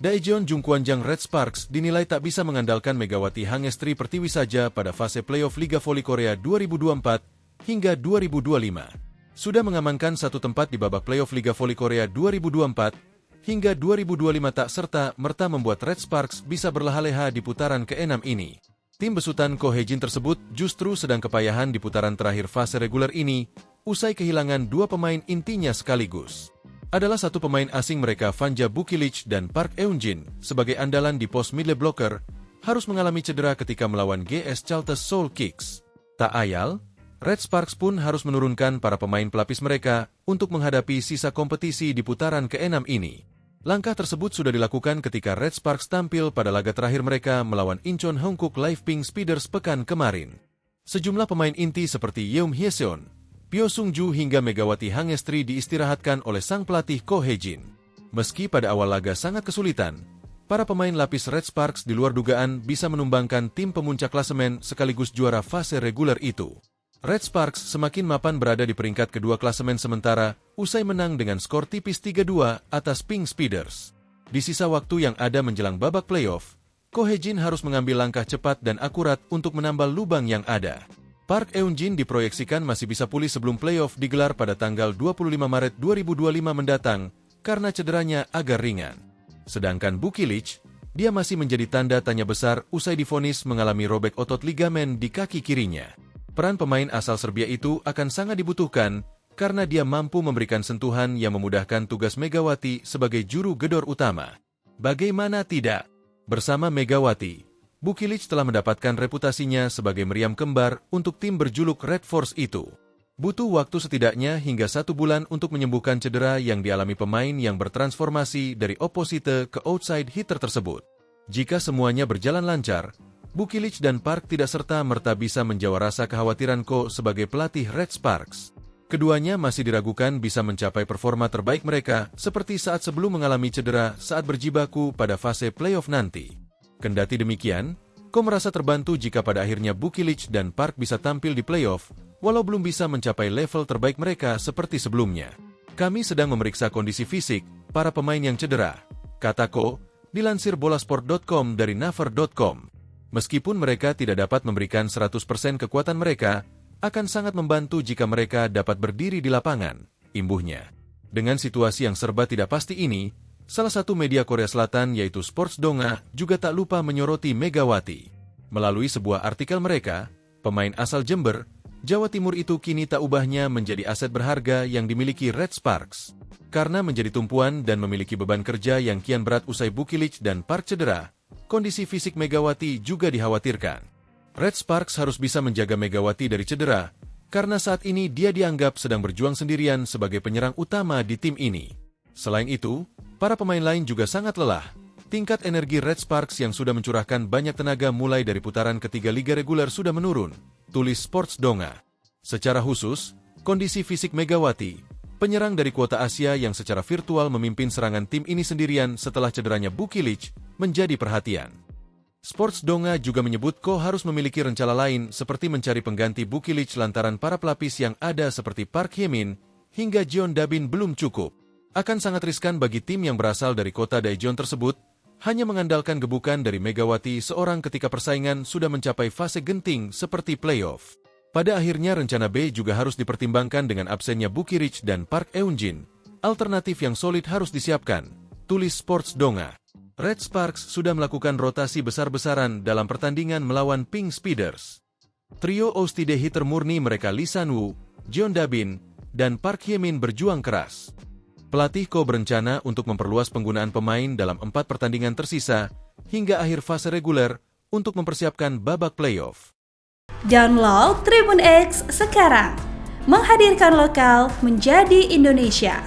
Daejeon Jungkwanjang Red Sparks dinilai tak bisa mengandalkan Megawati Hangestri Pertiwi saja pada fase playoff Liga Voli Korea 2024 hingga 2025. Sudah mengamankan satu tempat di babak playoff Liga Voli Korea 2024 hingga 2025 tak serta-merta membuat Red Sparks bisa berleha-leha di putaran ke-6 ini. Tim besutan Ko Hae-jin tersebut justru sedang kepayahan di putaran terakhir fase reguler ini, usai kehilangan dua pemain intinya sekaligus. Adalah satu pemain asing mereka Vanja Bukilic dan Park Eun-jin sebagai andalan di pos middle blocker harus mengalami cedera ketika melawan GS Chalters Seoul Kicks. Tak ayal, Red Sparks pun harus menurunkan para pemain pelapis mereka untuk menghadapi sisa kompetisi di putaran ke-6 ini. Langkah tersebut sudah dilakukan ketika Red Sparks tampil pada laga terakhir mereka melawan Incheon Hankook Live Pink Speeders pekan kemarin. Sejumlah pemain inti seperti Yeom Hyeseon, Pyo Sung-ju hingga Megawati Hangestri diistirahatkan oleh sang pelatih Ko Hae-jin. Meski pada awal laga sangat kesulitan, para pemain lapis Red Sparks di luar dugaan bisa menumbangkan tim pemuncak klasemen sekaligus juara fase reguler itu. Red Sparks semakin mapan berada di peringkat kedua klasemen sementara, usai menang dengan skor tipis 3-2 atas Pink Speeders. Di sisa waktu yang ada menjelang babak playoff, Ko Hae-jin harus mengambil langkah cepat dan akurat untuk menambal lubang yang ada. Park Eun-jin diproyeksikan masih bisa pulih sebelum playoff digelar pada tanggal 25 Maret 2025 mendatang karena cederanya agak ringan. Sedangkan Bukilic, dia masih menjadi tanda tanya besar usai divonis mengalami robek otot ligamen di kaki kirinya. Peran pemain asal Serbia itu akan sangat dibutuhkan karena dia mampu memberikan sentuhan yang memudahkan tugas Megawati sebagai juru gedor utama. Bagaimana tidak? Bersama Megawati, Bukilic telah mendapatkan reputasinya sebagai meriam kembar untuk tim berjuluk Red Force itu. Butuh waktu setidaknya hingga 1 bulan untuk menyembuhkan cedera yang dialami pemain yang bertransformasi dari opposite ke outside hitter tersebut. Jika semuanya berjalan lancar, Bukilic dan Park tidak serta-merta bisa menjawab rasa kekhawatiran Ko sebagai pelatih Red Sparks. Keduanya masih diragukan bisa mencapai performa terbaik mereka seperti saat sebelum mengalami cedera saat berjibaku pada fase playoff nanti. Kendati demikian, Ko merasa terbantu jika pada akhirnya Bukilic dan Park bisa tampil di playoff, walau belum bisa mencapai level terbaik mereka seperti sebelumnya. Kami sedang memeriksa kondisi fisik para pemain yang cedera, kata Ko, dilansir bolasport.com dari naver.com. Meskipun mereka tidak dapat memberikan 100% kekuatan mereka, akan sangat membantu jika mereka dapat berdiri di lapangan, imbuhnya. Dengan situasi yang serba tidak pasti ini, salah satu media Korea Selatan yaitu Sports Donga juga tak lupa menyoroti Megawati. Melalui sebuah artikel mereka, pemain asal Jember, Jawa Timur itu kini tak ubahnya menjadi aset berharga yang dimiliki Red Sparks. Karena menjadi tumpuan dan memiliki beban kerja yang kian berat usai Bukilic dan Park cedera, kondisi fisik Megawati juga dikhawatirkan. Red Sparks harus bisa menjaga Megawati dari cedera, karena saat ini dia dianggap sedang berjuang sendirian sebagai penyerang utama di tim ini. Selain itu, para pemain lain juga sangat lelah. Tingkat energi Red Sparks yang sudah mencurahkan banyak tenaga mulai dari putaran ketiga liga reguler sudah menurun, tulis Sports Donga. Secara khusus, kondisi fisik Megawati, penyerang dari kuota Asia yang secara virtual memimpin serangan tim ini sendirian setelah cederanya Bukilic, menjadi perhatian. Sports Donga juga menyebut Ko harus memiliki rencana lain seperti mencari pengganti Bukilic lantaran para pelapis yang ada seperti Park Hye-min hingga Jeon Da-bin belum cukup. Akan sangat riskan bagi tim yang berasal dari kota Daejeon tersebut, hanya mengandalkan gebukan dari Megawati seorang ketika persaingan sudah mencapai fase genting seperti playoff. Pada akhirnya rencana B juga harus dipertimbangkan dengan absennya Bukilic dan Park Eun-jin. Alternatif yang solid harus disiapkan, tulis Sports Donga. Red Sparks sudah melakukan rotasi besar-besaran dalam pertandingan melawan Pink Speeders. Trio Oustide hitter murni mereka Lee San-woo, Jeon Da-bin, dan Park Hye-min berjuang keras. Pelatih Ko berencana untuk memperluas penggunaan pemain dalam 4 pertandingan tersisa hingga akhir fase reguler untuk mempersiapkan babak playoff. Download Tribun X sekarang, menghadirkan lokal menjadi Indonesia.